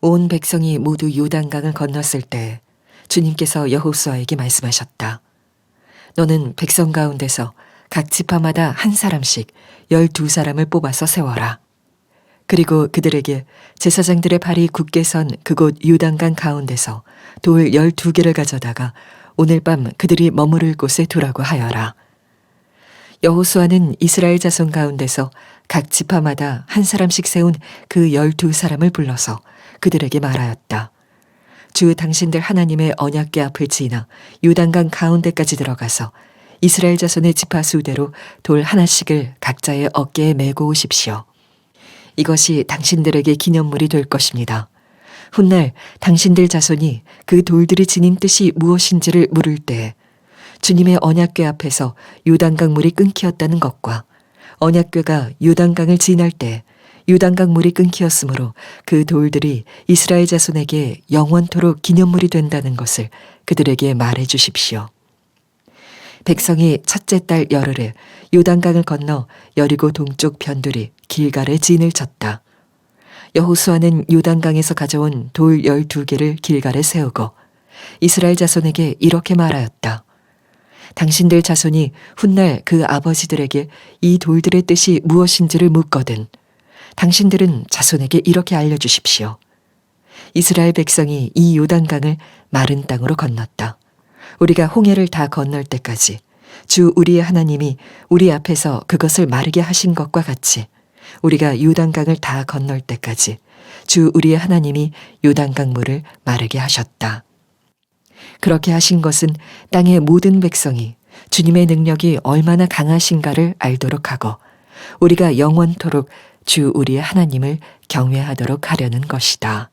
온 백성이 모두 요단강을 건넜을 때 주님께서 여호수아에게 말씀하셨다. 너는 백성 가운데서 각 지파마다 한 사람씩 12사람을 뽑아서 세워라. 그리고 그들에게 제사장들의 발이 굳게 선 그곳 요단강 가운데서 돌 12개를 가져다가 오늘 밤 그들이 머무를 곳에 두라고 하여라. 여호수아는 이스라엘 자손 가운데서 각 지파마다 한 사람씩 세운 그 12사람을 불러서 그들에게 말하였다. 주 당신들 하나님의 언약궤 앞을 지나 요단강 가운데까지 들어가서 이스라엘 자손의 지파 수대로 돌 하나씩을 각자의 어깨에 메고 오십시오. 이것이 당신들에게 기념물이 될 것입니다. 훗날 당신들 자손이 그 돌들이 지닌 뜻이 무엇인지를 물을 때 주님의 언약궤 앞에서 요단강 물이 끊기었다는 것과 언약궤가 요단강을 지날 때 요단강 물이 끊기었으므로 그 돌들이 이스라엘 자손에게 영원토록 기념물이 된다는 것을 그들에게 말해 주십시오. 백성이 첫째 달 열흘에 요단강을 건너 여리고 동쪽 변두리 길갈에 진을 쳤다. 여호수아는 요단강에서 가져온 돌 12개를 길갈에 세우고 이스라엘 자손에게 이렇게 말하였다. 당신들 자손이 훗날 그 아버지들에게 이 돌들의 뜻이 무엇인지를 묻거든 당신들은 자손에게 이렇게 알려주십시오. 이스라엘 백성이 이 요단강을 마른 땅으로 건넜다. 우리가 홍해를 다 건널 때까지 주 우리의 하나님이 우리 앞에서 그것을 마르게 하신 것과 같이 우리가 요단강을 다 건널 때까지 주 우리의 하나님이 요단강 물을 마르게 하셨다. 그렇게 하신 것은 땅의 모든 백성이 주님의 능력이 얼마나 강하신가를 알도록 하고 우리가 영원토록 주 우리의 하나님을 경외하도록 하려는 것이다.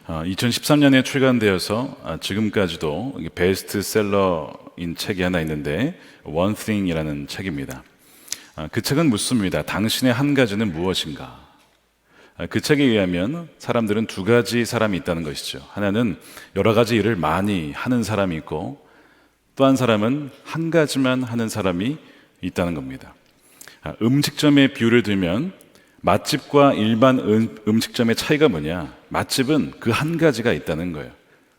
어, 2013년에 출간되어서 지금까지도 베스트셀러인 책이 하나 있는데 One Thing이라는 책입니다. 그 책은 묻습니다. 당신의 한 가지는 무엇인가? 그 책에 의하면 사람들은 두 가지 사람이 있다는 것이죠. 하나는 여러 가지 일을 많이 하는 사람이 있고 또 한 사람은 한 가지만 하는 사람이 있다는 겁니다. 음식점의 비유를 들면 맛집과 일반 음식점의 차이가 뭐냐? 맛집은 그 한 가지가 있다는 거예요.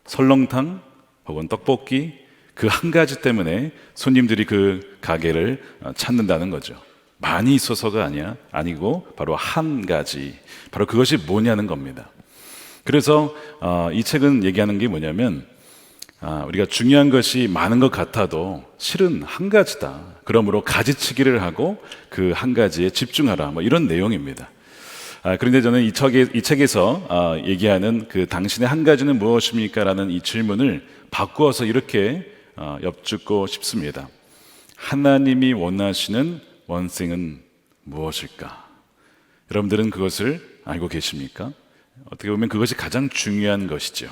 설렁탕 혹은 떡볶이 그 한 가지 때문에 손님들이 그 가게를 찾는다는 거죠. 많이 있어서가 아니고 바로 한 가지, 바로 그것이 뭐냐는 겁니다. 그래서 이 책은 얘기하는 게 뭐냐면 우리가 중요한 것이 많은 것 같아도 실은 한 가지다. 그러므로 가지치기를 하고 그 한 가지에 집중하라. 뭐 이런 내용입니다. 그런데 저는 이 책에서 얘기하는 그 당신의 한 가지는 무엇입니까? 라는 이 질문을 바꾸어서 이렇게 엿듣고 싶습니다. 하나님이 원하시는 원생은 무엇일까? 여러분들은 그것을 알고 계십니까? 어떻게 보면 그것이 가장 중요한 것이죠.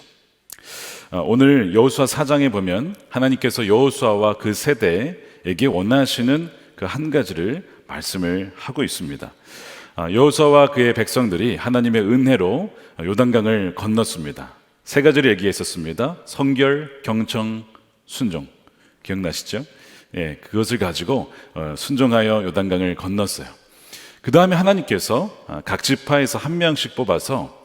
오늘 여호수아 4장에 보면 하나님께서 여호수아와 그 세대에게 원하시는 그 한 가지를 말씀을 하고 있습니다. 여호수아와 그의 백성들이 하나님의 은혜로 요단강을 건넜습니다. 세 가지를 얘기했었습니다. 성결, 경청, 순종. 기억나시죠? 예, 그것을 가지고 순종하여 요단강을 건넜어요. 그 다음에 하나님께서 각 지파에서 한 명씩 뽑아서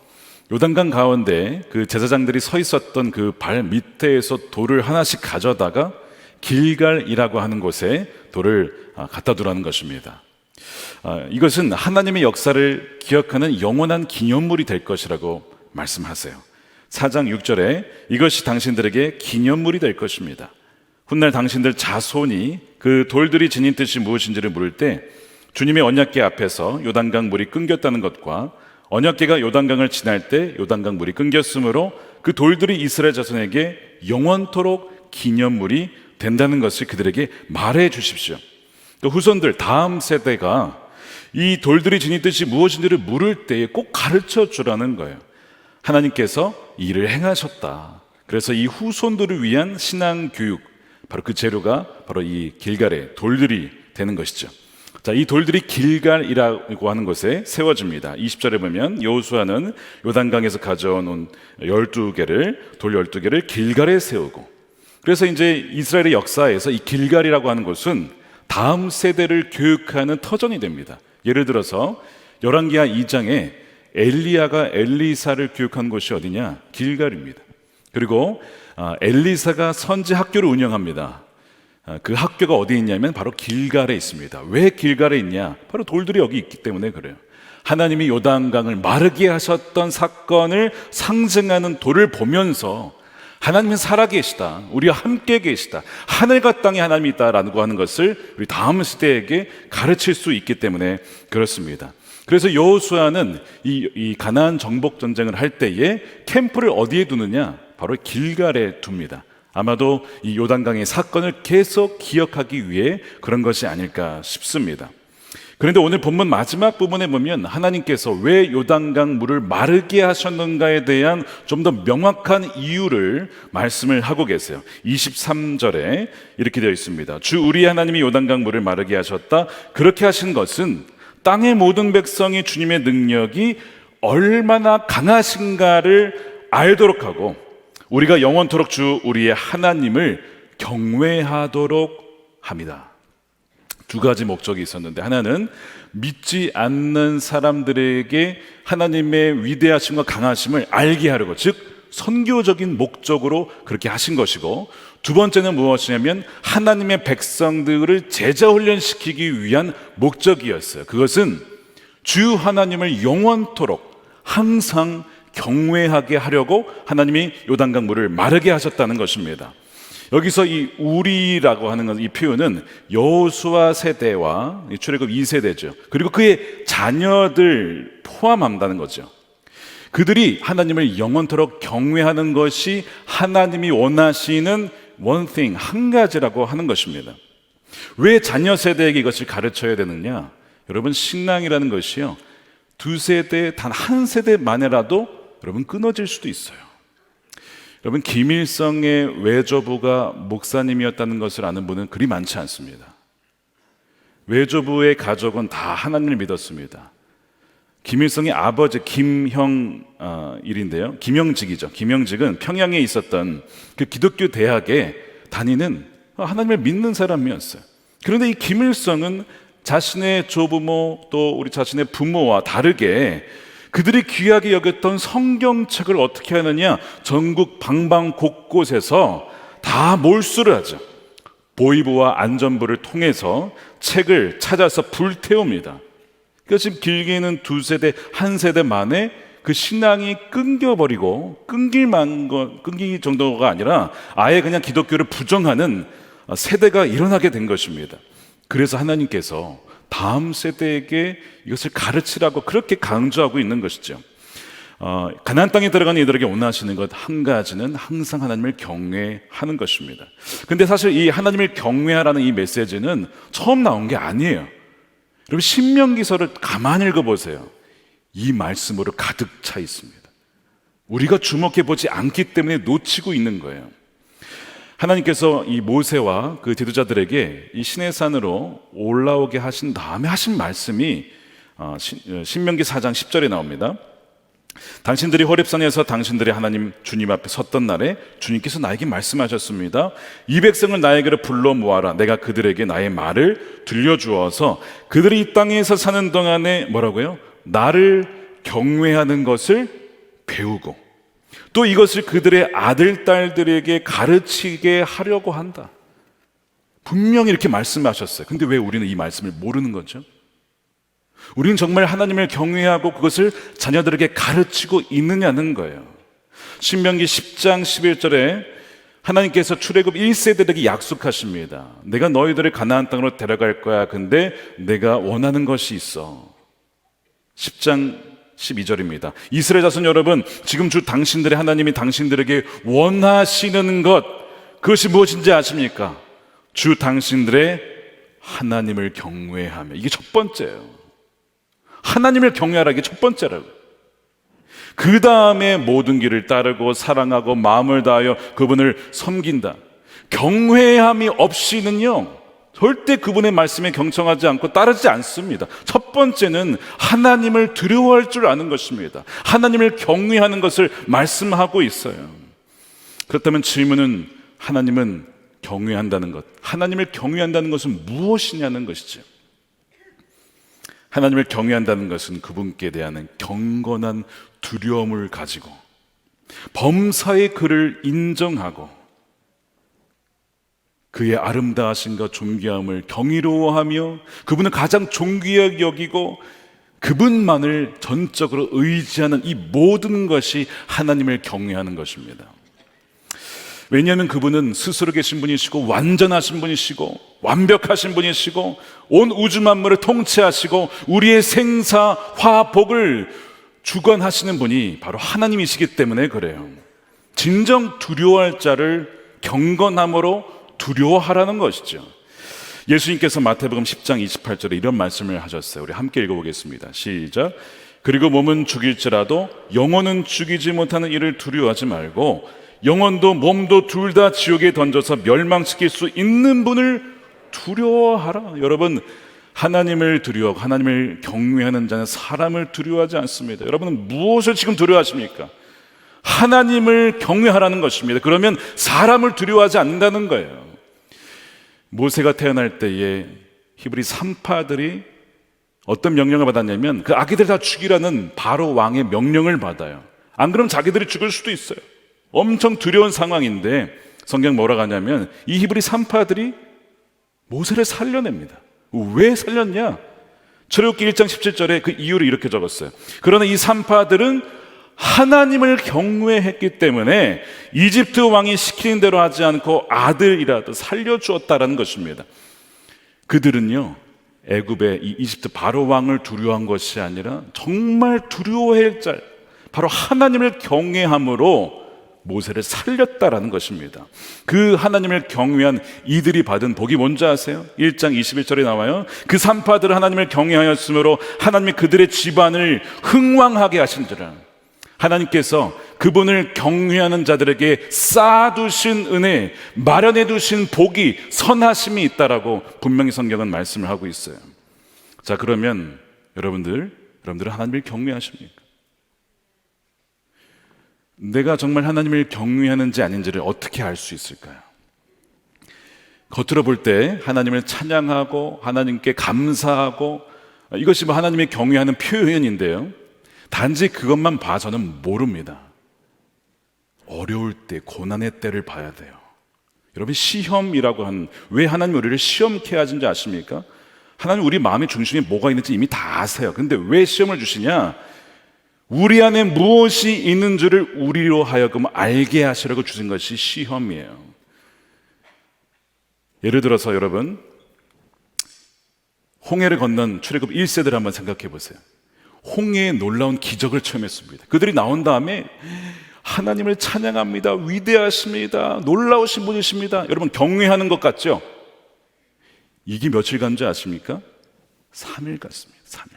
요단강 가운데 그 제사장들이 서 있었던 그 발 밑에서 돌을 하나씩 가져다가 길갈이라고 하는 곳에 돌을 갖다 두라는 것입니다. 이것은 하나님의 역사를 기억하는 영원한 기념물이 될 것이라고 말씀하세요. 4장 6절에 이것이 당신들에게 기념물이 될 것입니다. 훗날 당신들 자손이 그 돌들이 지닌 뜻이 무엇인지를 물을 때 주님의 언약궤 앞에서 요단강 물이 끊겼다는 것과 언약궤가 요단강을 지날 때 요단강 물이 끊겼으므로 그 돌들이 이스라엘 자손에게 영원토록 기념물이 된다는 것을 그들에게 말해 주십시오. 또 후손들 다음 세대가 이 돌들이 지닌 뜻이 무엇인지를 물을 때에 꼭 가르쳐 주라는 거예요. 하나님께서 이 일을 행하셨다. 그래서 이 후손들을 위한 신앙 교육, 바로 그 재료가 바로 이 길갈의 돌들이 되는 것이죠. 자, 이 돌들이 길갈이라고 하는 곳에 세워집니다. 20절에 보면 여호수아는 요단강에서 가져온 12개를, 돌 12개를 길갈에 세우고, 그래서 이제 이스라엘의 역사에서 이 길갈이라고 하는 곳은 다음 세대를 교육하는 터전이 됩니다. 예를 들어서 열왕기하 2장에 엘리야가 엘리사를 교육한 곳이 어디냐? 길갈입니다. 그리고 엘리사가 선지 학교를 운영합니다. 그 학교가 어디에 있냐면 바로 길갈에 있습니다. 왜 길갈에 있냐? 바로 돌들이 여기 있기 때문에 그래요. 하나님이 요단강을 마르게 하셨던 사건을 상징하는 돌을 보면서 하나님은 살아계시다, 우리와 함께 계시다, 하늘과 땅에 하나님이 있다라고 하는 것을 우리 다음 시대에게 가르칠 수 있기 때문에 그렇습니다. 그래서 여호수아는 이 가나안 정복 전쟁을 할 때에 캠프를 어디에 두느냐? 바로 길갈에 둡니다. 아마도 이 요단강의 사건을 계속 기억하기 위해 그런 것이 아닐까 싶습니다. 그런데 오늘 본문 마지막 부분에 보면 하나님께서 왜 요단강 물을 마르게 하셨는가에 대한 좀 더 명확한 이유를 말씀을 하고 계세요. 23절에 이렇게 되어 있습니다. 주 우리 하나님이 요단강 물을 마르게 하셨다. 그렇게 하신 것은 땅의 모든 백성이 주님의 능력이 얼마나 강하신가를 알도록 하고 우리가 영원토록 주 우리의 하나님을 경외하도록 합니다. 두 가지 목적이 있었는데, 하나는 믿지 않는 사람들에게 하나님의 위대하심과 강하심을 알게 하려고, 즉 선교적인 목적으로 그렇게 하신 것이고, 두 번째는 무엇이냐면 하나님의 백성들을 제자 훈련시키기 위한 목적이었어요. 그것은 주 하나님을 영원토록 항상 경외하게 하려고 하나님이 요단강 물을 마르게 하셨다는 것입니다. 여기서 이 우리라고 하는 이 표현은 여호수아 세대와 출애굽 2세대죠. 그리고 그의 자녀들 포함한다는 거죠. 그들이 하나님을 영원토록 경외하는 것이 하나님이 원하시는 one thing, 한 가지라고 하는 것입니다. 왜 자녀 세대에게 이것을 가르쳐야 되느냐? 여러분, 신앙이라는 것이요, 두 세대, 단 한 세대만이라도 여러분 끊어질 수도 있어요. 여러분, 김일성의 외조부가 목사님이었다는 것을 아는 분은 그리 많지 않습니다. 외조부의 가족은 다 하나님을 믿었습니다. 김일성의 아버지 김형일인데요, 김영직이죠. 김영직은 평양에 있었던 그 기독교 대학에 다니는 하나님을 믿는 사람이었어요. 그런데 이 김일성은 자신의 조부모 또 우리 자신의 부모와 다르게 그들이 귀하게 여겼던 성경책을 어떻게 하느냐? 전국 방방 곳곳에서 다 몰수를 하죠. 보위부와 안전부를 통해서 책을 찾아서 불태웁니다. 그러니까 지금 길게는 두 세대, 한 세대 만에 그 신앙이 끊겨버리고 끊길 정도가 아니라 아예 그냥 기독교를 부정하는 세대가 일어나게 된 것입니다. 그래서 하나님께서 다음 세대에게 이것을 가르치라고 그렇게 강조하고 있는 것이죠. 가나안 땅에 들어가는 이들에게 원하시는 것 한 가지는 항상 하나님을 경외하는 것입니다. 근데 사실 이 하나님을 경외하라는 이 메시지는 처음 나온 게 아니에요. 여러분, 신명기서를 가만히 읽어보세요. 이 말씀으로 가득 차 있습니다. 우리가 주목해 보지 않기 때문에 놓치고 있는 거예요. 하나님께서 이 모세와 그 지도자들에게 이 시내산으로 올라오게 하신 다음에 하신 말씀이 신명기 4장 10절에 나옵니다. 당신들이 호렙산에서 당신들의 하나님 주님 앞에 섰던 날에 주님께서 나에게 말씀하셨습니다. 이 백성을 나에게로 불러 모아라. 내가 그들에게 나의 말을 들려주어서 그들이 이 땅에서 사는 동안에 뭐라고요? 나를 경외하는 것을 배우고 또 이것을 그들의 아들, 딸들에게 가르치게 하려고 한다. 분명히 이렇게 말씀하셨어요. 근데 왜 우리는 이 말씀을 모르는 거죠? 우리는 정말 하나님을 경외하고 그것을 자녀들에게 가르치고 있느냐는 거예요. 신명기 10장 11절에 하나님께서 출애굽 1세대들에게 약속하십니다. 내가 너희들을 가나안 땅으로 데려갈 거야. 근데 내가 원하는 것이 있어. 10장 12절입니다. 이스라엘 자손 여러분, 지금 주 당신들의 하나님이 당신들에게 원하시는 것, 그것이 무엇인지 아십니까? 주 당신들의 하나님을 경외하며. 이게 첫 번째예요. 하나님을 경외하라, 이게 첫 번째라고. 그 다음에 모든 길을 따르고 사랑하고 마음을 다하여 그분을 섬긴다. 경외함이 없이는요, 절대 그분의 말씀에 경청하지 않고 따르지 않습니다. 첫 번째는 하나님을 두려워할 줄 아는 것입니다. 하나님을 경외하는 것을 말씀하고 있어요. 그렇다면 질문은, 하나님은 경외한다는 것, 하나님을 경외한다는 것은 무엇이냐는 것이죠. 하나님을 경외한다는 것은 그분께 대한 경건한 두려움을 가지고 범사의 그를 인정하고 그의 아름다우신과 존귀함을 경이로워하며 그분을 가장 존귀하게 여기고 그분만을 전적으로 의지하는 이 모든 것이 하나님을 경외하는 것입니다. 왜냐하면 그분은 스스로 계신 분이시고 완전하신 분이시고 완벽하신 분이시고 온 우주 만물을 통치하시고 우리의 생사, 화복을 주관하시는 분이 바로 하나님이시기 때문에 그래요. 진정 두려워할 자를 경건함으로 두려워하라는 것이죠. 예수님께서 마태복음 10장 28절에 이런 말씀을 하셨어요. 우리 함께 읽어보겠습니다. 시작. 그리고 몸은 죽일지라도 영혼은 죽이지 못하는 이를 두려워하지 말고 영혼도 몸도 둘 다 지옥에 던져서 멸망시킬 수 있는 분을 두려워하라. 여러분, 하나님을 두려워하고 하나님을 경외하는 자는 사람을 두려워하지 않습니다. 여러분은 무엇을 지금 두려워하십니까? 하나님을 경외하라는 것입니다. 그러면 사람을 두려워하지 않는다는 거예요. 모세가 태어날 때에 히브리 산파들이 어떤 명령을 받았냐면 그 아기들 다 죽이라는 바로 왕의 명령을 받아요. 안 그러면 자기들이 죽을 수도 있어요. 엄청 두려운 상황인데 성경 뭐라고 하냐면 이 히브리 산파들이 모세를 살려냅니다. 왜 살렸냐? 출애굽기 1장 17절에 그 이유를 이렇게 적었어요. 그러나 이 산파들은 하나님을 경외했기 때문에 이집트 왕이 시키는 대로 하지 않고 아들이라도 살려주었다라는 것입니다. 그들은요, 애굽의 이 이집트 바로 왕을 두려워한 것이 아니라 정말 두려워할 자, 바로 하나님을 경외함으로 모세를 살렸다라는 것입니다. 그 하나님을 경외한 이들이 받은 복이 뭔지 아세요? 1장 21절에 나와요. 그 산파들은 하나님을 경외하였으므로 하나님이 그들의 집안을 흥왕하게 하신지라. 하나님께서 그분을 경외하는 자들에게 쌓아두신 은혜, 마련해두신 복이, 선하심이 있다라고 분명히 성경은 말씀을 하고 있어요. 자, 그러면 여러분들은 하나님을 경외하십니까? 내가 정말 하나님을 경외하는지 아닌지를 어떻게 알 수 있을까요? 겉으로 볼 때 하나님을 찬양하고 하나님께 감사하고 이것이 뭐 하나님의 경외하는 표현인데요, 단지 그것만 봐서는 모릅니다. 어려울 때, 고난의 때를 봐야 돼요. 여러분, 시험이라고 왜 하나님 우리를 시험케 하신지 아십니까? 하나님 우리 마음의 중심에 뭐가 있는지 이미 다 아세요. 근데 왜 시험을 주시냐? 우리 안에 무엇이 있는 줄을 우리로 하여금 알게 하시려고 주신 것이 시험이에요. 예를 들어서 여러분, 홍해를 건넌 출애굽 1세대를 한번 생각해 보세요. 홍해의 놀라운 기적을 체험했습니다. 그들이 나온 다음에 하나님을 찬양합니다. 위대하십니다. 놀라우신 분이십니다. 여러분, 경외하는 것 같죠? 이게 며칠 간 줄 아십니까? 3일 갔습니다. 3일.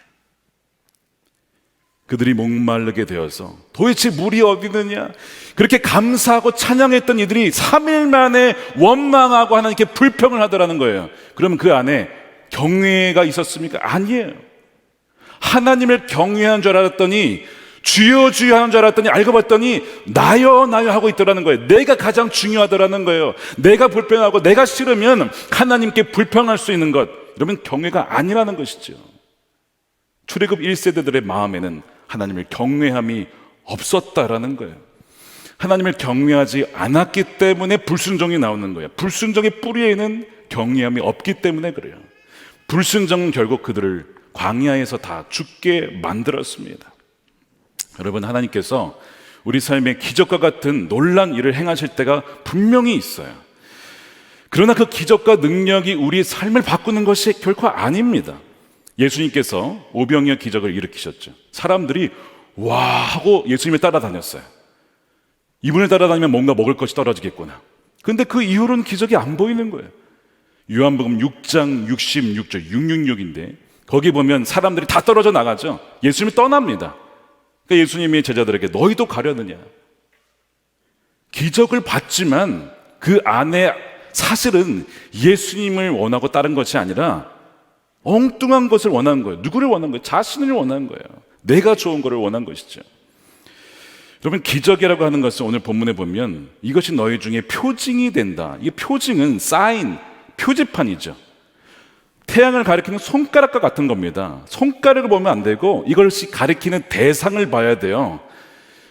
그들이 목마르게 되어서 도대체 물이 어디 있느냐, 그렇게 감사하고 찬양했던 이들이 3일 만에 원망하고 하나님께 불평을 하더라는 거예요. 그러면 그 안에 경외가 있었습니까? 아니에요. 하나님을 경외한 줄 알았더니, 주여 주여 하는 줄 알았더니 알고 봤더니 나여 나여 하고 있더라는 거예요. 내가 가장 중요하더라는 거예요. 내가 불평하고 내가 싫으면 하나님께 불평할 수 있는 것, 여러분, 경외가 아니라는 것이죠. 출애굽 1세대들의 마음에는 하나님을 경외함이 없었다라는 거예요. 하나님을 경외하지 않았기 때문에 불순종이 나오는 거예요. 불순종의 뿌리에는 경외함이 없기 때문에 그래요. 불순종은 결국 그들을 광야에서 다 죽게 만들었습니다. 여러분, 하나님께서 우리 삶에 기적과 같은 놀란 일을 행하실 때가 분명히 있어요. 그러나 그 기적과 능력이 우리의 삶을 바꾸는 것이 결코 아닙니다. 예수님께서 오병이어 기적을 일으키셨죠. 사람들이 와 하고 예수님을 따라다녔어요. 이분을 따라다니면 뭔가 먹을 것이 떨어지겠구나. 근데 그 이후로는 기적이 안 보이는 거예요. 요한복음 6장 66절 666인데 거기 보면 사람들이 다 떨어져 나가죠. 예수님이 떠납니다. 그러니까 예수님이 제자들에게 너희도 가려느냐? 기적을 봤지만 그 안에 사실은 예수님을 원하고 다른 것이 아니라 엉뚱한 것을 원하는 거예요. 누구를 원하는 거예요? 자신을 원하는 거예요. 내가 좋은 것을 원한 것이죠. 여러분, 기적이라고 하는 것은 오늘 본문에 보면 이것이 너희 중에 표징이 된다. 이 표징은 사인, 표지판이죠. 태양을 가리키는 손가락과 같은 겁니다. 손가락을 보면 안 되고 이것이 가리키는 대상을 봐야 돼요.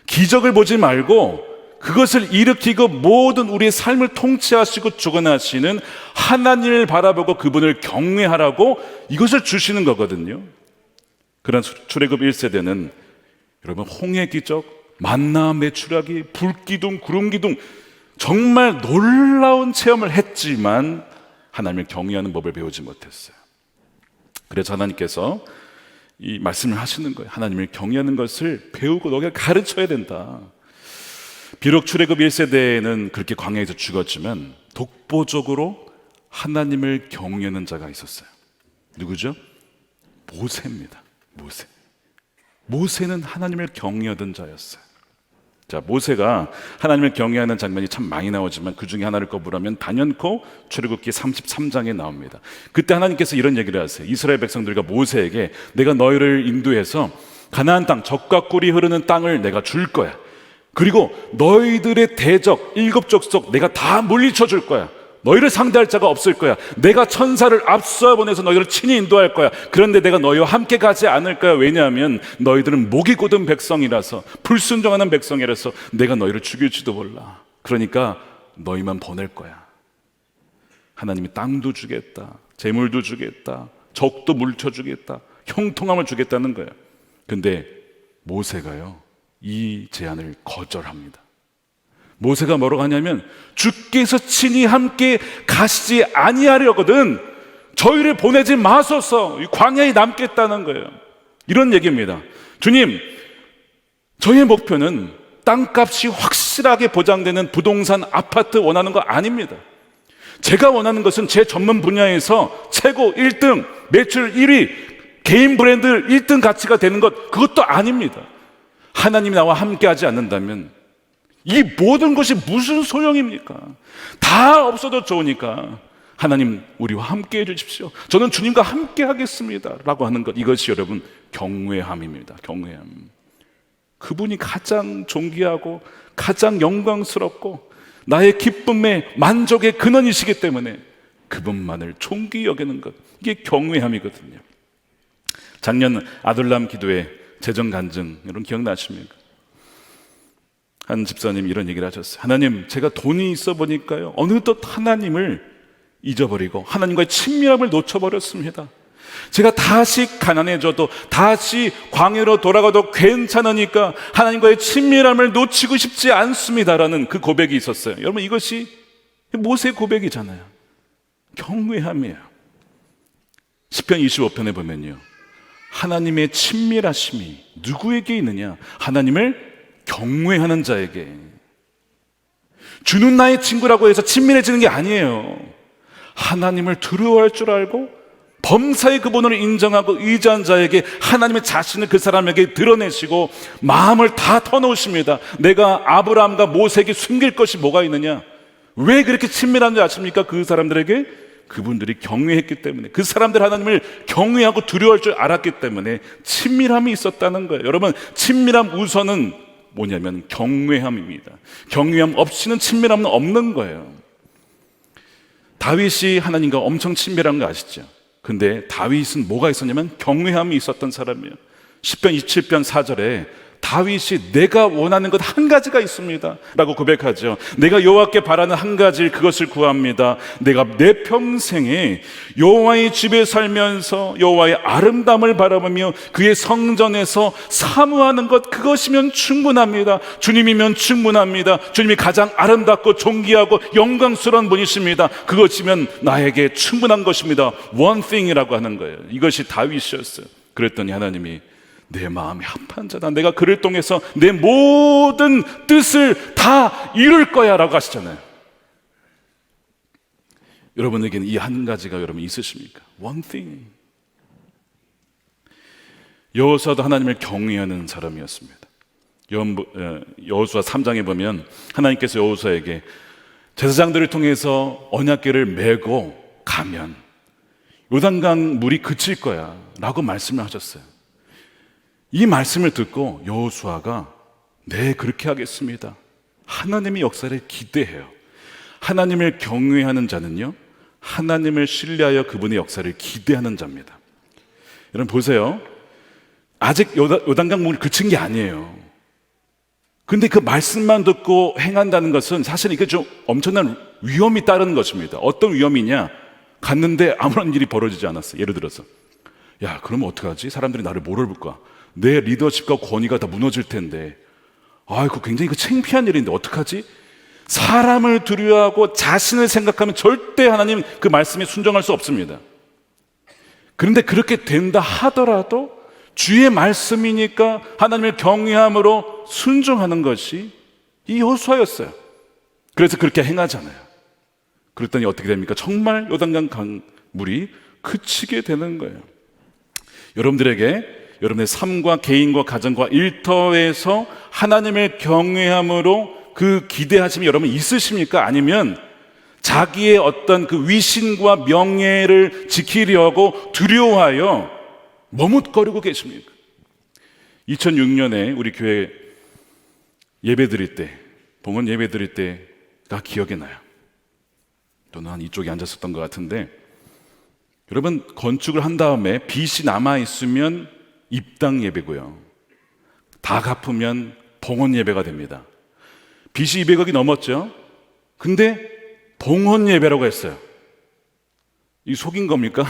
기적을 보지 말고 그것을 일으키고 모든 우리의 삶을 통치하시고 주관하시는 하나님을 바라보고 그분을 경외하라고 이것을 주시는 거거든요. 그런 출애굽 1세대는 여러분, 홍해 기적, 만나 매출하기, 불기둥, 구름기둥, 정말 놀라운 체험을 했지만 하나님을 경외하는 법을 배우지 못했어요. 그래서 하나님께서 이 말씀을 하시는 거예요. 하나님을 경외하는 것을 배우고 너희가 가르쳐야 된다. 비록 출애굽 1세대에는 그렇게 광야에서 죽었지만 독보적으로 하나님을 경외하는 자가 있었어요. 누구죠? 모세입니다. 모세는 하나님을 경외하던 자였어요. 자, 모세가 하나님을 경외하는 장면이 참 많이 나오지만 그 중에 하나를 꼽으라면 단연코 출애굽기 33장에 나옵니다. 그때 하나님께서 이런 얘기를 하세요. 이스라엘 백성들과 모세에게 내가 너희를 인도해서 가나안 땅, 젖과 꿀이 흐르는 땅을 내가 줄 거야. 그리고 너희들의 대적, 7족속 내가 다 물리쳐 줄 거야. 너희를 상대할 자가 없을 거야. 내가 천사를 앞서 보내서 너희를 친히 인도할 거야. 그런데 내가 너희와 함께 가지 않을 거야. 왜냐하면 너희들은 목이 곧은 백성이라서, 불순종하는 백성이라서 내가 너희를 죽일지도 몰라. 그러니까 너희만 보낼 거야. 하나님이 땅도 주겠다, 재물도 주겠다, 적도 물쳐 주겠다, 형통함을 주겠다는 거예요. 근데 모세가요, 이 제안을 거절합니다. 모세가 뭐라고 하냐면 주께서 친히 함께 가시지 아니하려거든 저희를 보내지 마소서, 광야에 남겠다는 거예요. 이런 얘기입니다. 주님, 저희의 목표는 땅값이 확실하게 보장되는 부동산 아파트 원하는 거 아닙니다. 제가 원하는 것은 제 전문 분야에서 최고 1등, 매출 1위, 개인 브랜드 1등 가치가 되는 것, 그것도 아닙니다. 하나님이 나와 함께 하지 않는다면 이 모든 것이 무슨 소용입니까? 다 없어도 좋으니까 하나님 우리와 함께 해주십시오. 저는 주님과 함께 하겠습니다 라고 하는 것, 이것이 여러분 경외함입니다. 경외함. 그분이 가장 존귀하고 가장 영광스럽고 나의 기쁨의 만족의 근원이시기 때문에 그분만을 존귀 여기는 것, 이게 경외함이거든요. 작년 아둘람 기도회 재정 간증 여러분 기억나십니까? 한 집사님이 이런 얘기를 하셨어요. 하나님, 제가 돈이 있어 보니까요 어느덧 하나님을 잊어버리고 하나님과의 친밀함을 놓쳐버렸습니다. 제가 다시 가난해져도 다시 광야로 돌아가도 괜찮으니까 하나님과의 친밀함을 놓치고 싶지 않습니다라는 그 고백이 있었어요. 여러분, 이것이 모세의 고백이잖아요. 경외함이에요. 시편 25편에 보면요, 하나님의 친밀하심이 누구에게 있느냐? 하나님을 경외하는 자에게. 주는 나의 친구라고 해서 친밀해지는 게 아니에요. 하나님을 두려워할 줄 알고 범사의 그분을 인정하고 의지한 자에게 하나님의 자신을 그 사람에게 드러내시고 마음을 다 터놓으십니다. 내가 아브라함과 모세에게 숨길 것이 뭐가 있느냐? 왜 그렇게 친밀한지 아십니까? 그 사람들에게 그분들이 경외했기 때문에, 그 사람들 하나님을 경외하고 두려워할 줄 알았기 때문에 친밀함이 있었다는 거예요. 여러분, 친밀함 우선은 뭐냐면 경외함입니다. 경외함 없이는 친밀함은 없는 거예요. 다윗이 하나님과 엄청 친밀한 거 아시죠? 근데 다윗은 뭐가 있었냐면 경외함이 있었던 사람이에요. 시편 27편 4절에 다윗이 내가 원하는 것 한 가지가 있습니다 라고 고백하죠. 내가 여호와께 바라는 한 가지, 그것을 구합니다. 내가 내 평생에 여호와의 집에 살면서 여호와의 아름다움을 바라보며 그의 성전에서 사모하는 것, 그것이면 충분합니다. 주님이면 충분합니다. 주님이 가장 아름답고 존귀하고 영광스러운 분이십니다. 그것이면 나에게 충분한 것입니다. One thing이라고 하는 거예요. 이것이 다윗이었어요. 그랬더니 하나님이 내 마음이 합한 자다, 내가 그를 통해서 내 모든 뜻을 다 이룰 거야 라고 하시잖아요. 여러분에게는 이 한 가지가 여러분 있으십니까? One thing. 여호사도 하나님을 경외하는 사람이었습니다. 여호수아 3장에 보면 하나님께서 여호수아에게 제사장들을 통해서 언약궤를 메고 가면 요단강 물이 그칠 거야 라고 말씀을 하셨어요. 이 말씀을 듣고 여호수아가 네, 그렇게 하겠습니다. 하나님의 역사를 기대해요. 하나님을 경외하는 자는요, 하나님을 신뢰하여 그분의 역사를 기대하는 자입니다. 여러분 보세요. 아직 요단강 물이 그친 게 아니에요. 근데 그 말씀만 듣고 행한다는 것은 사실 이게 좀 엄청난 위험이 따르는 것입니다. 어떤 위험이냐? 갔는데 아무런 일이 벌어지지 않았어요. 예를 들어서 야, 그러면 어떡하지? 사람들이 나를 뭐를 볼까? 내 리더십과 권위가 다 무너질 텐데, 그거 굉장히 창피한 일인데 어떡하지? 사람을 두려워하고 자신을 생각하면 절대 하나님 그 말씀에 순종할 수 없습니다. 그런데 그렇게 된다 하더라도 주의 말씀이니까 하나님을 경외함으로 순종하는 것이 이 여호수아였어요. 그래서 그렇게 행하잖아요. 그랬더니 어떻게 됩니까? 정말 요단강 강물이 그치게 되는 거예요. 여러분들에게 여러분의 삶과 개인과 가정과 일터에서 하나님을 경외함으로 그 기대하심이 여러분 있으십니까? 아니면 자기의 어떤 그 위신과 명예를 지키려고 두려워하여 머뭇거리고 계십니까? 2006년에 우리 교회 예배 드릴 때, 봉헌 예배 드릴 때가 기억이 나요. 또는 한 이쪽에 앉았었던 것 같은데, 여러분 건축을 한 다음에 빚이 남아있으면 입당 예배고요, 다 갚으면 봉헌 예배가 됩니다. 빚이 200억이 넘었죠. 근데 봉헌 예배라고 했어요. 이 속인 겁니까?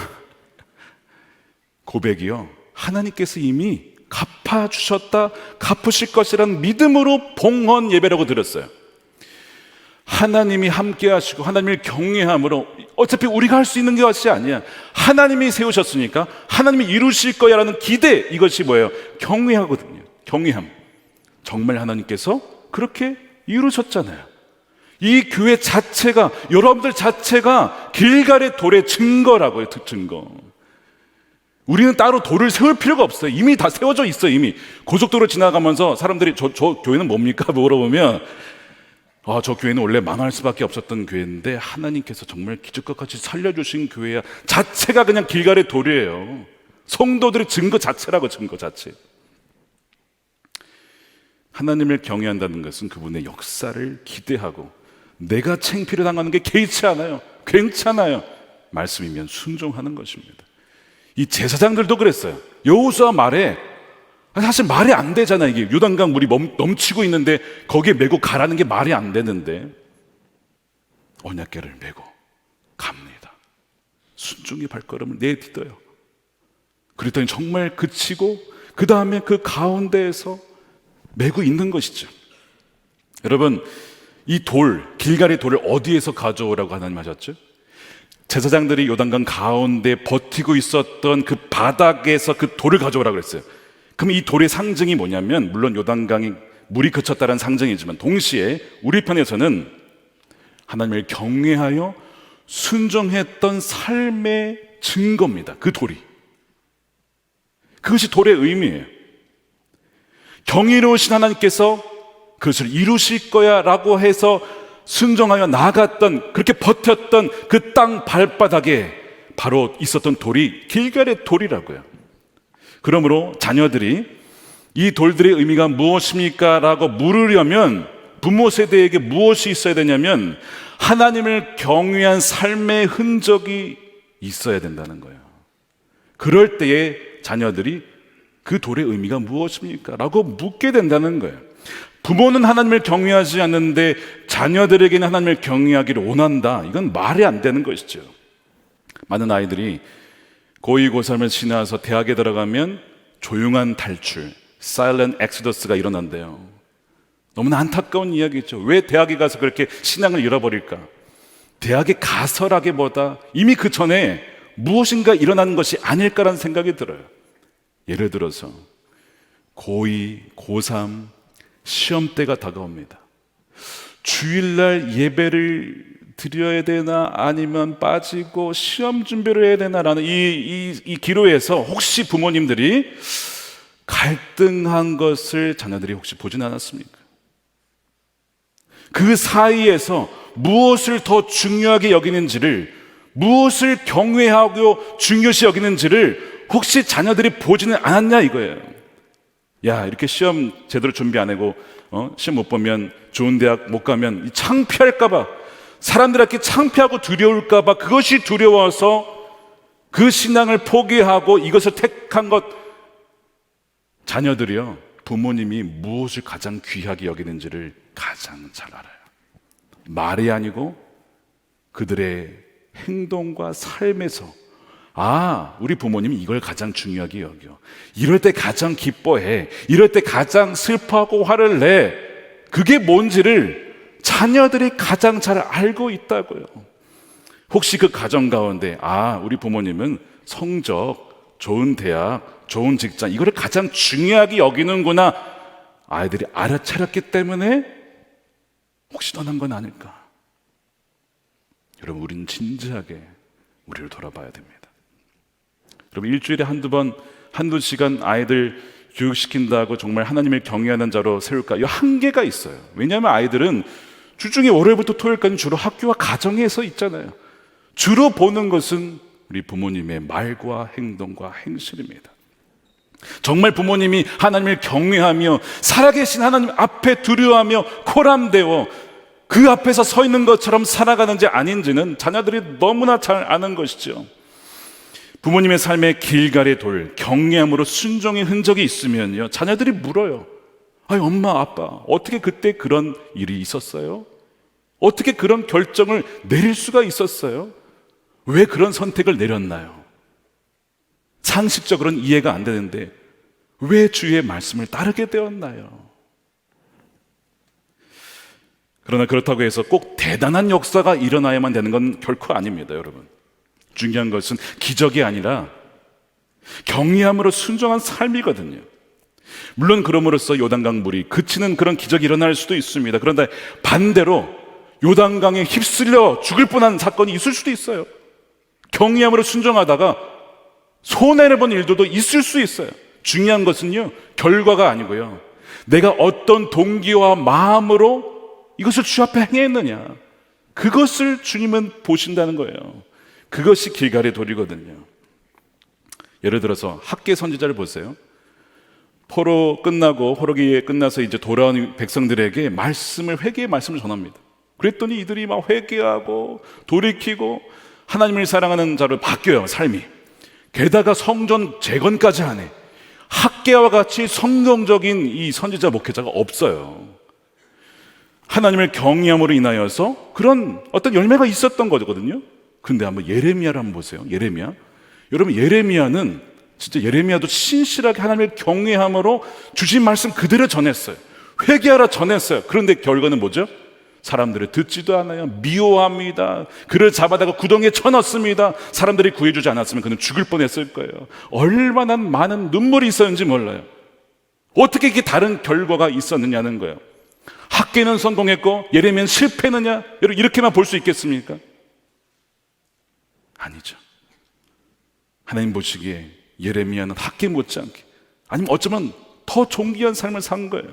고백이요, 하나님께서 이미 갚아주셨다, 갚으실 것이라는 믿음으로 봉헌 예배라고 드렸어요. 하나님이 함께 하시고 하나님을 경외함으로, 어차피 우리가 할 수 있는 것이 아니야, 하나님이 세우셨으니까 하나님이 이루실 거야 라는 기대, 이것이 뭐예요? 경외하거든요. 경외함. 정말 하나님께서 그렇게 이루셨잖아요. 이 교회 자체가, 여러분들 자체가 길갈의 돌의 증거라고요. 증거. 우리는 따로 돌을 세울 필요가 없어요. 이미 다 세워져 있어요. 이미 고속도로 지나가면서 사람들이 저 교회는 뭡니까? 물어보면 저 교회는 원래 망할 수밖에 없었던 교회인데 하나님께서 정말 기적과 같이 살려주신 교회야 자체가 그냥 길갈의 돌이에요. 성도들의 증거 자체라고. 증거 자체. 하나님을 경외한다는 것은 그분의 역사를 기대하고 내가 창피를 당하는 게 개의치 않아요. 괜찮아요. 말씀이면 순종하는 것입니다. 이 제사장들도 그랬어요. 여호수아 말에, 사실 말이 안 되잖아요. 이게 요단강 물이 넘치고 있는데 거기에 메고 가라는 게 말이 안 되는데 언약궤를 메고 갑니다. 순종의 발걸음을 내딛어요. 그랬더니 정말 그치고 그 다음에 그 가운데에서 메고 있는 것이죠. 여러분, 이 돌, 길갈의 돌을 어디에서 가져오라고 하나님 하셨죠? 제사장들이 요단강 가운데 버티고 있었던 그 바닥에서 그 돌을 가져오라고 그랬어요. 그럼 이 돌의 상징이 뭐냐면, 물론 요단강이 물이 그쳤다는 상징이지만 동시에 우리 편에서는 하나님을 경외하여 순종했던 삶의 증거입니다. 그 돌이. 그것이 돌의 의미예요. 경이로우신 하나님께서 그것을 이루실 거야 라고 해서 순종하여 나아갔던, 그렇게 버텼던 그 땅 발바닥에 바로 있었던 돌이 길갈의 돌이라고요. 그러므로 자녀들이 이 돌들의 의미가 무엇입니까? 라고 물으려면 부모 세대에게 무엇이 있어야 되냐면 하나님을 경외한 삶의 흔적이 있어야 된다는 거예요. 그럴 때에 자녀들이 그 돌의 의미가 무엇입니까? 라고 묻게 된다는 거예요. 부모는 하나님을 경외하지 않는데 자녀들에게는 하나님을 경외하기를 원한다. 이건 말이 안 되는 것이죠. 많은 아이들이 고2, 고3을 지나서 대학에 들어가면 조용한 탈출, silent exodus가 일어난대요. 너무나 안타까운 이야기죠. 왜 대학에 가서 그렇게 신앙을 잃어버릴까? 대학에 가서라기보다 이미 그 전에 무엇인가 일어나는 것이 아닐까라는 생각이 들어요. 예를 들어서 고2, 고3 시험 때가 다가옵니다. 주일날 예배를 드려야 되나 아니면 빠지고 시험 준비를 해야 되나라는 이 기로에서 혹시 부모님들이 갈등한 것을 자녀들이 혹시 보진 않았습니까? 그 사이에서 무엇을 더 중요하게 여기는지를, 무엇을 경외하고 중요시 여기는지를 혹시 자녀들이 보지는 않았냐 이거예요. 야, 이렇게 시험 제대로 준비 안 하고 시험 못 보면, 좋은 대학 못 가면 창피할까 봐, 사람들에게 창피하고 두려울까 봐, 그것이 두려워서 그 신앙을 포기하고 이것을 택한 것. 자녀들이요, 부모님이 무엇을 가장 귀하게 여기는지를 가장 잘 알아요. 말이 아니고 그들의 행동과 삶에서, 아, 우리 부모님이 이걸 가장 중요하게 여겨, 이럴 때 가장 기뻐해, 이럴 때 가장 슬퍼하고 화를 내, 그게 뭔지를 자녀들이 가장 잘 알고 있다고요. 혹시 그 가정 가운데, 아, 우리 부모님은 성적, 좋은 대학, 좋은 직장, 이거를 가장 중요하게 여기는구나, 아이들이 알아차렸기 때문에 혹시 떠난 건 아닐까? 여러분, 우리는 진지하게 우리를 돌아봐야 됩니다. 여러분, 일주일에 한두 시간 아이들 교육시킨다고 정말 하나님을 경외하는 자로 세울까? 이 한계가 있어요. 왜냐하면 아이들은 주중에 월요일부터 토요일까지 주로 학교와 가정에서 있잖아요. 주로 보는 것은 우리 부모님의 말과 행동과 행실입니다. 정말 부모님이 하나님을 경외하며 살아계신 하나님 앞에 두려워하며 코람되어 그 앞에서 서 있는 것처럼 살아가는지 아닌지는 자녀들이 너무나 잘 아는 것이죠. 부모님의 삶의 길갈의 돌, 경외함으로 순종의 흔적이 있으면요, 자녀들이 물어요. 아니, 엄마, 아빠, 어떻게 그때 그런 일이 있었어요? 어떻게 그런 결정을 내릴 수가 있었어요? 왜 그런 선택을 내렸나요? 상식적으로는 이해가 안 되는데 왜 주의 말씀을 따르게 되었나요? 그러나 그렇다고 해서 꼭 대단한 역사가 일어나야만 되는 건 결코 아닙니다, 여러분. 중요한 것은 기적이 아니라 경외함으로 순종한 삶이거든요. 물론 그럼으로써 요단강 물이 그치는 그런 기적이 일어날 수도 있습니다. 그런데 반대로 요단강에 휩쓸려 죽을 뻔한 사건이 있을 수도 있어요. 경외함으로 순종하다가 손해를 본 일들도 있을 수 있어요. 중요한 것은요, 결과가 아니고요, 내가 어떤 동기와 마음으로 이것을 주 앞에 행했느냐, 그것을 주님은 보신다는 거예요. 그것이 길갈의 돌이거든요. 예를 들어서 학계 선지자를 보세요. 포로 끝나고, 호로기에 끝나서 이제 돌아온 백성들에게 회개의 말씀을 전합니다. 그랬더니 이들이 막 회개하고 돌이키고 하나님을 사랑하는 자로 바뀌어요, 삶이. 게다가 성전 재건까지 하네. 학계와 같이 성경적인 이 선지자 목회자가 없어요. 하나님을 경외함으로 인하여서 그런 어떤 열매가 있었던 거거든요. 근데 한번 예레미야를 한번 보세요. 예레미야. 여러분, 예레미야는 진짜, 예레미야도 신실하게 하나님을 경외함으로 주신 말씀 그대로 전했어요. 회개하라 전했어요. 그런데 결과는 뭐죠? 사람들을 듣지도 않아요. 미워합니다. 그를 잡아다가 구덩이에 쳐넣습니다. 사람들이 구해주지 않았으면 그는 죽을 뻔했을 거예요. 얼마나 많은 눈물이 있었는지 몰라요. 어떻게 이게 다른 결과가 있었느냐는 거예요. 학계는 성공했고 예레미야는 실패했느냐? 여러분, 이렇게만 볼 수 있겠습니까? 아니죠. 하나님 보시기에 예레미야는 학계 못지않게, 아니면 어쩌면 더 존귀한 삶을 산 거예요.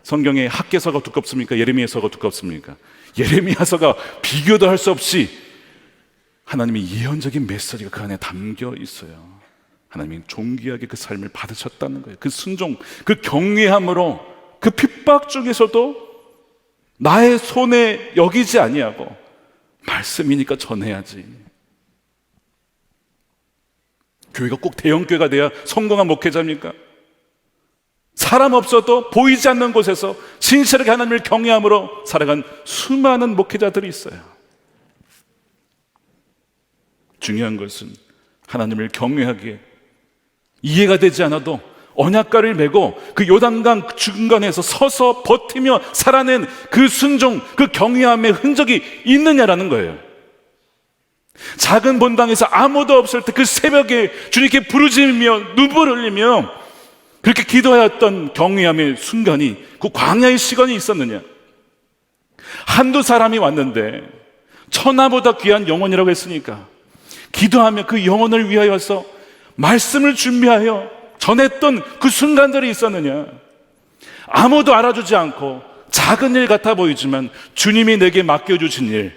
성경에 학계서가 두껍습니까? 예레미야서가 두껍습니까? 예레미야서가 비교도 할 수 없이 하나님의 예언적인 메시지가 그 안에 담겨 있어요. 하나님이 존귀하게 그 삶을 받으셨다는 거예요. 그 순종, 그 경외함으로 그 핍박 중에서도 나의 손에 여기지 아니하고 말씀이니까 전해야지. 교회가 꼭 대형교회가 돼야 성공한 목회자입니까? 사람 없어도 보이지 않는 곳에서 신실하게 하나님을 경외함으로 살아간 수많은 목회자들이 있어요. 중요한 것은 하나님을 경외하기에 이해가 되지 않아도 언약궤를 메고 그 요단강 중간에서 서서 버티며 살아낸 그 순종, 그 경외함의 흔적이 있느냐라는 거예요. 작은 본당에서 아무도 없을 때 그 새벽에 주님께 부르짖으며 눈물을 흘리며 그렇게 기도하였던 경외함의 순간이, 그 광야의 시간이 있었느냐? 한두 사람이 왔는데 천하보다 귀한 영혼이라고 했으니까 기도하며 그 영혼을 위하여서 말씀을 준비하여 전했던 그 순간들이 있었느냐? 아무도 알아주지 않고 작은 일 같아 보이지만 주님이 내게 맡겨주신 일,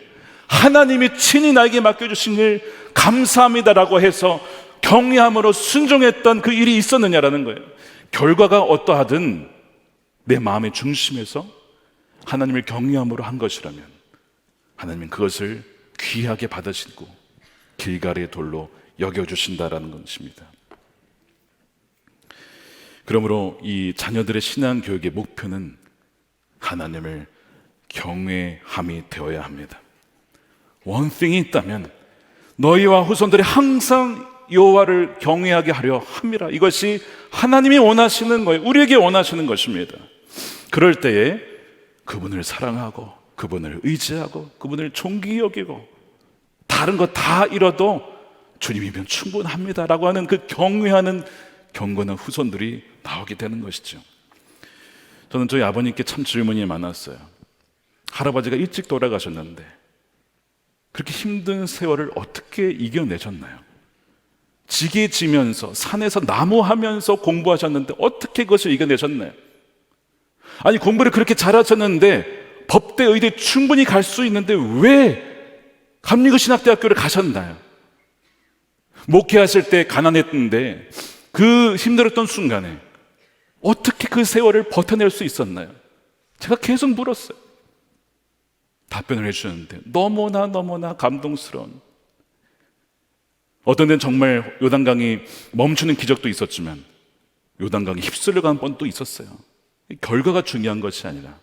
하나님이 친히 나에게 맡겨주신 일 감사합니다라고 해서 경외함으로 순종했던 그 일이 있었느냐라는 거예요. 결과가 어떠하든 내 마음의 중심에서 하나님을 경외함으로 한 것이라면 하나님은 그것을 귀하게 받으시고 길갈의 돌로 여겨주신다라는 것입니다. 그러므로 이 자녀들의 신앙 교육의 목표는 하나님을 경외함이 되어야 합니다. One thing이 있다면 너희와 후손들이 항상 여호와를 경외하게 하려 함이라. 이것이 하나님이 원하시는 거예요. 우리에게 원하시는 것입니다. 그럴 때에 그분을 사랑하고 그분을 의지하고 그분을 존귀 여기고 다른 거 다 잃어도 주님이면 충분합니다라고 하는 그 경외하는 경건한 후손들이 나오게 되는 것이죠. 저는 저희 아버님께 참 질문이 많았어요. 할아버지가 일찍 돌아가셨는데 그렇게 힘든 세월을 어떻게 이겨내셨나요? 지게 지면서 산에서 나무하면서 공부하셨는데 어떻게 그것을 이겨내셨나요? 아니 공부를 그렇게 잘하셨는데 법대 의대 충분히 갈 수 있는데 왜 감리교신학대학교를 가셨나요? 목회하실 때 가난했는데 그 힘들었던 순간에 어떻게 그 세월을 버텨낼 수 있었나요? 제가 계속 물었어요. 답변을 해주셨는데 너무나 감동스러운, 어떤 데는 정말 요단강이 멈추는 기적도 있었지만 요단강이 휩쓸려 간 번도 있었어요. 결과가 중요한 것이 아니라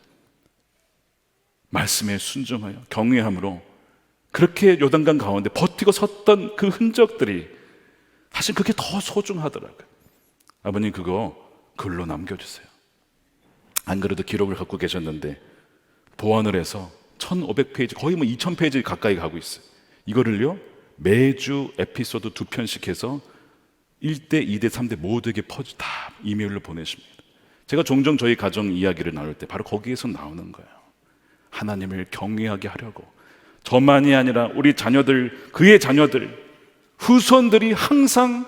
말씀에 순종하여 경외함으로 그렇게 요단강 가운데 버티고 섰던 그 흔적들이 사실 그게 더 소중하더라고요. 아버님 그거 글로 남겨주세요. 안 그래도 기록을 갖고 계셨는데 보완을 해서 1500페이지 거의 2000페이지 가까이 가고 있어요. 이거를요 매주 에피소드 2편씩 해서 1대, 2대, 3대 모두에게 다 이메일로 보내십니다. 제가 종종 저희 가정 이야기를 나눌 때 바로 거기에서 나오는 거예요. 하나님을 경외하게 하려고 저만이 아니라 우리 자녀들, 그의 자녀들, 후손들이 항상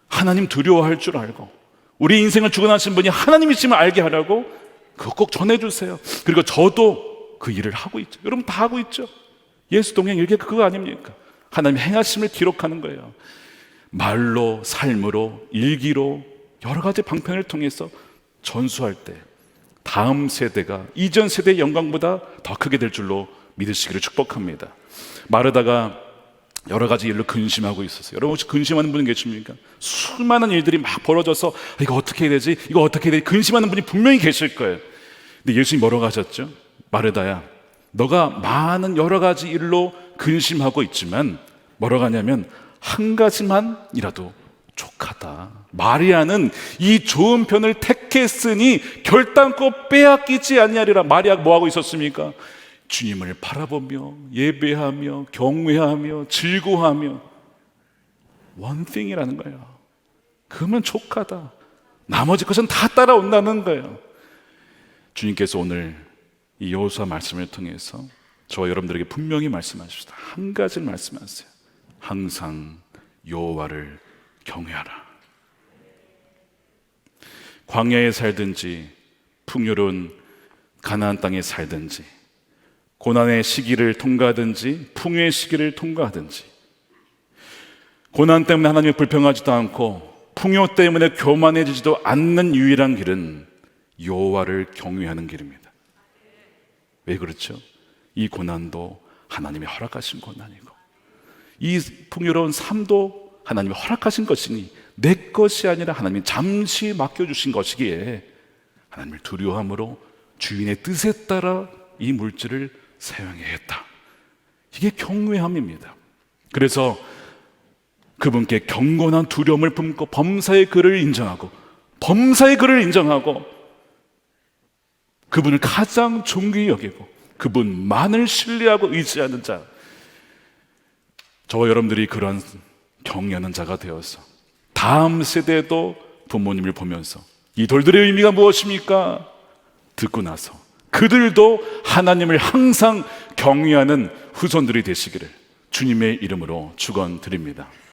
하나님 두려워할 줄 알고 우리 인생을 주관하신 분이 하나님이심을 알게 하라고 그거 꼭 전해주세요. 그리고 저도 그 일을 하고 있죠. 여러분 다 하고 있죠. 예수 동행 일기 그거 아닙니까? 하나님 행하심을 기록하는 거예요. 말로, 삶으로, 일기로 여러 가지 방편을 통해서 전수할 때 다음 세대가 이전 세대의 영광보다 더 크게 될 줄로 믿으시기를 축복합니다. 마르다가 여러 가지 일로 근심하고 있었어요. 여러분 혹시 근심하는 분 계십니까? 수많은 일들이 막 벌어져서 이거 어떻게 해야 되지? 이거 어떻게 해야 되지? 근심하는 분이 분명히 계실 거예요. 근데 예수님이 뭐라고 하셨죠? 마르다야, 너가 많은 여러 가지 일로 근심하고 있지만 뭐라고 하냐면 한 가지만이라도 족하다. 마리아는 이 좋은 편을 택했으니 결단코 빼앗기지 아니하리라. 마리아가 뭐하고 있었습니까? 주님을 바라보며 예배하며 경외하며 즐거워하며 one thing이라는 거예요. 그러면 족하다. 나머지 것은 다 따라온다는 거예요. 주님께서 오늘 이 여호수아 말씀을 통해서 저와 여러분들에게 분명히 말씀하십시다. 한 가지를 말씀하세요. 항상 여호와를 경외하라. 광야에 살든지 풍요로운 가나안 땅에 살든지 고난의 시기를 통과하든지 풍요의 시기를 통과하든지 고난 때문에 하나님을 불평하지도 않고 풍요 때문에 교만해지지도 않는 유일한 길은 여호와를 경외하는 길입니다. 왜 그렇죠? 이 고난도 하나님이 허락하신 고난이고 이 풍요로운 삶도 하나님이 허락하신 것이니 내 것이 아니라 하나님이 잠시 맡겨주신 것이기에 하나님을 두려워함으로 주인의 뜻에 따라 이 물질을 사용해야 했다. 이게 경외함입니다. 그래서 그분께 경건한 두려움을 품고 범사의 그를 인정하고 그분을 가장 존귀히 여기고 그분만을 신뢰하고 의지하는 자, 저와 여러분들이 그런 경외하는 자가 되어서 다음 세대도 부모님을 보면서 이 돌들의 의미가 무엇입니까? 듣고 나서 그들도 하나님을 항상 경외하는 후손들이 되시기를 주님의 이름으로 축원드립니다.